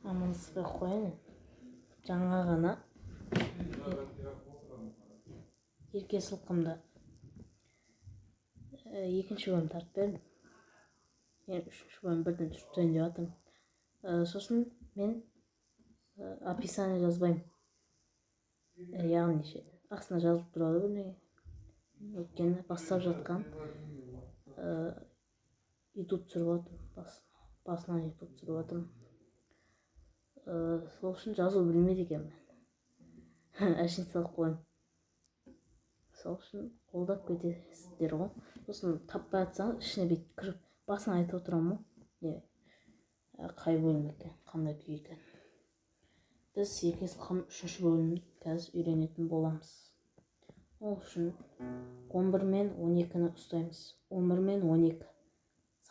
амансызбай қояйын. Жаңа ғана ерке сылқымда екінші бөлім тартып бердім. Үшінші бөлім бірден түсірейін деп жатырмын. Сосын мен описание жазбаймын. Яғни астына жазылып тұрады бірдеңе. Өйткені бастап жатқан YouTube түсіріп жатырмын. Басынан YouTube түсіріп жатырмын. Сол үшін жазу білмейді екенмін. Әшейін салып қоймын. Сол үшін қолдап кетесіздер ғой. Сосын таппай жатсаңыз ішіне бүйтіп кіріп басын айтып отырамын ғой. Қай бөлім екен, қандай күй екен. Біз ерке сылқым 3-ші бөлімді қазір үйренетін боламыз. Ол үшін 11 мен 12-ні ұстаймыз. 11 мен 12.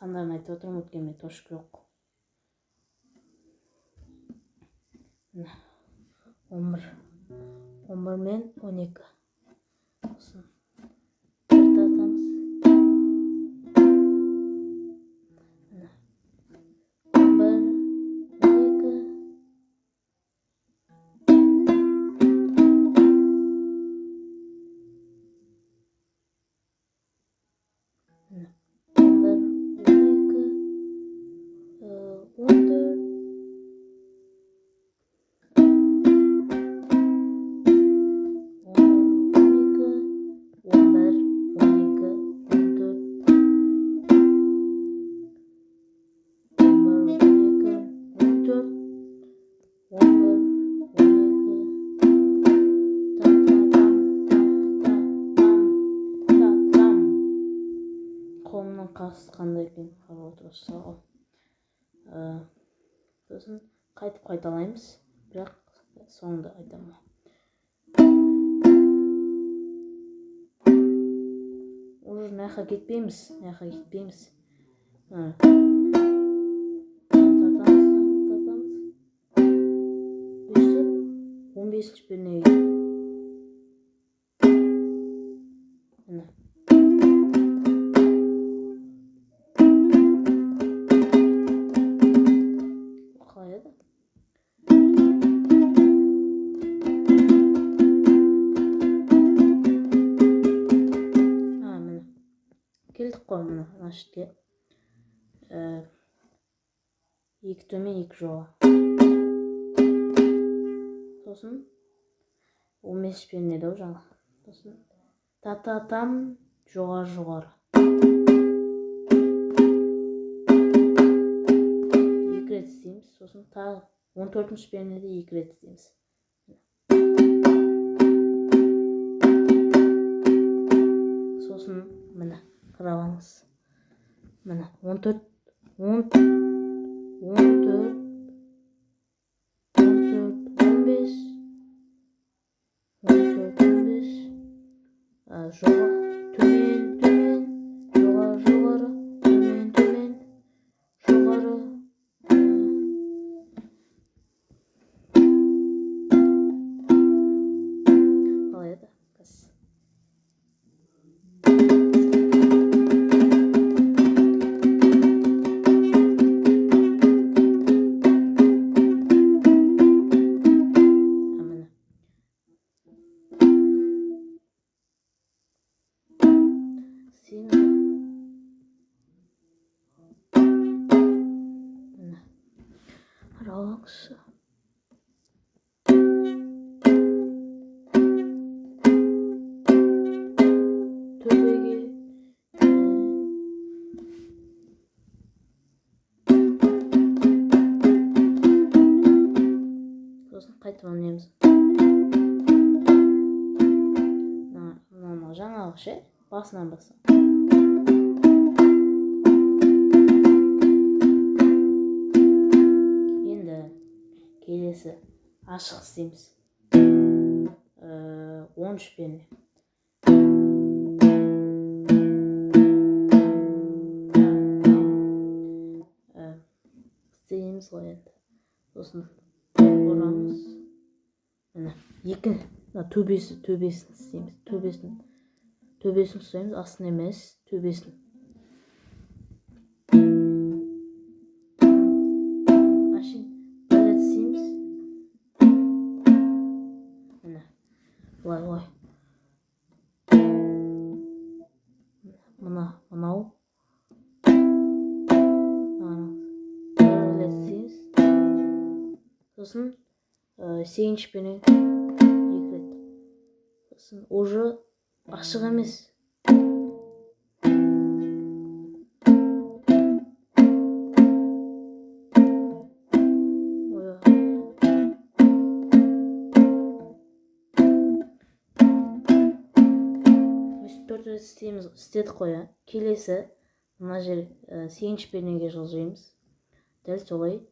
Сандарын айтып отырмын, өткен мен тошық жоқ. 11 мен 12. Сосын бірді атамыз. 11 қасы қандай екен қарап отырса ғой. Сосын қайтып қайталаймыз, бірақ соңында айтамын. Уже мына кетпейміз. Өйстіп 15-ші пернеге. Келдік қой мына жерге. 2 төмен 2 жоғары. Сосын 15 пернеде жаңа. Сосын та-та-там жоғары. 2 рет істейміз. Сосын тағы 14-ші пернеде 2 рет істейміз. Сосын міне қарағаныз. Міне 14 15 жоғары, төмен, жоғары, төмен, жоғары. Қалай еді? Қараңызшы. Төбеге. Сосын қайтып ойнаймыз. Мына жаңағы ше, басынан бастап. Келесі ашық істейміз. 13 перне. Істейміз ғой енді. Сосын орамыз. Міне, төбесін істейміз. Төбесін ұстаймыз, астын емес, төбесін. Ашын сосын сегізіншпенен 2 рет. Сосын уже ашық емес. Төрт рет істедік қой. Келесі мына жер сегізінші пернеге жылжимыз. Дәл солай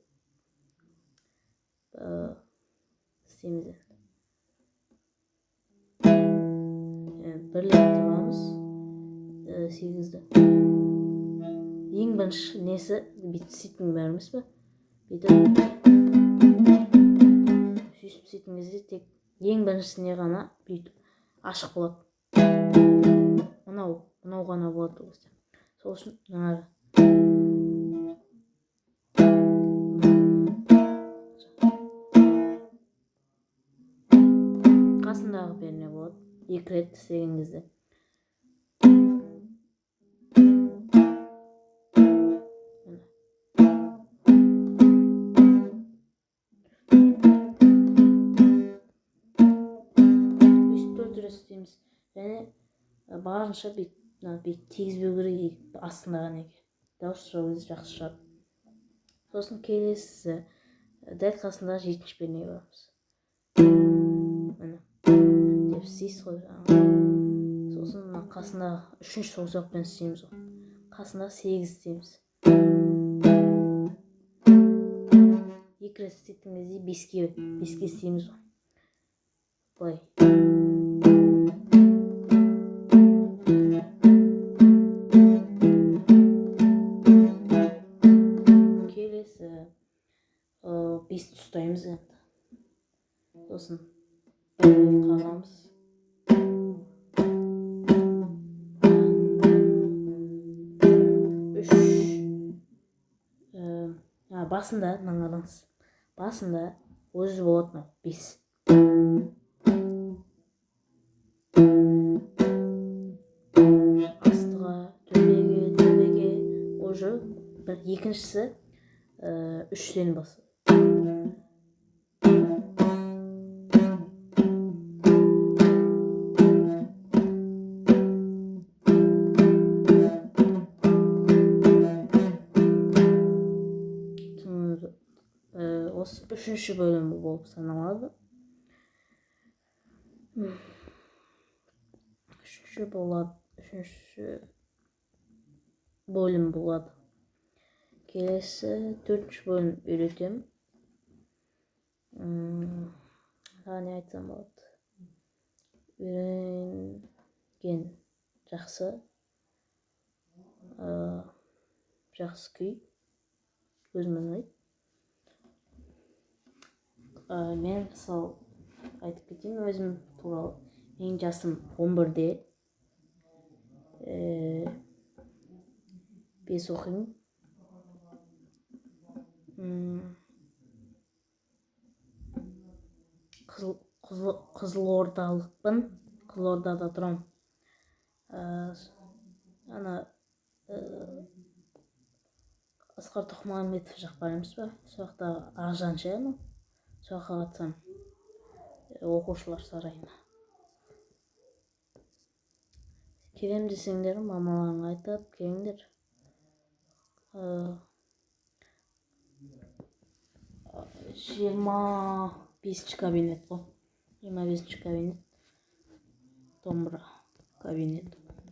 істейміз. Бірлеп тұрамыз 8-ді. Ең бірінші несі сөйтің бәріміз бе? Сөйтіп сөйтің кезде тек ең біріншісіне ғана ашық болады. Мынау ғана болады. Сол үшін қасындағы перне болады. 2 рет істеген кезде. Істейміз. Және барынша тегізбеу керек астындағы неге. Дауыс шығу жақсы шығады. Сосын келесі дәл қасындағы 7-ші пернеге барамыз. Деп істейсіз ғой. Сосын қасындағы 3-ші саусақпен істейміз. Қасындағы 8 істейміз. 2 рет істейтін кезде 5-ке істейміз. Былай. Келесі 5-ті ұстаймыз енді. Сосын қағамыз. Басында маңғалаңыз. Басында өзі болады 5. Астыға, төбеге, уже екіншісі 3-тен басы. Осы 3-ші бөлім болып саналады. 3-ші бөлім болады. Келесі 4-ші бөлім үйретем. Не айтсам болады. Үйренген жақсы күй. Өзімнің ай. Мен мысалы айтып кетейін өзім туралы. Менің жасым 11-де. 5 оқимын. Қызылордалықпын. Қызылордада тұрам. Асқар Тоқмағамбетов жақ барамыз ба? Соқта Ақжан ше, соққа қатсам оқушылар сарайына. Келем десеңдер, мамаларыңа айтып, келіңдер. 25-ші кабинет қой. 25-ші кабинет. Домбыра кабинет.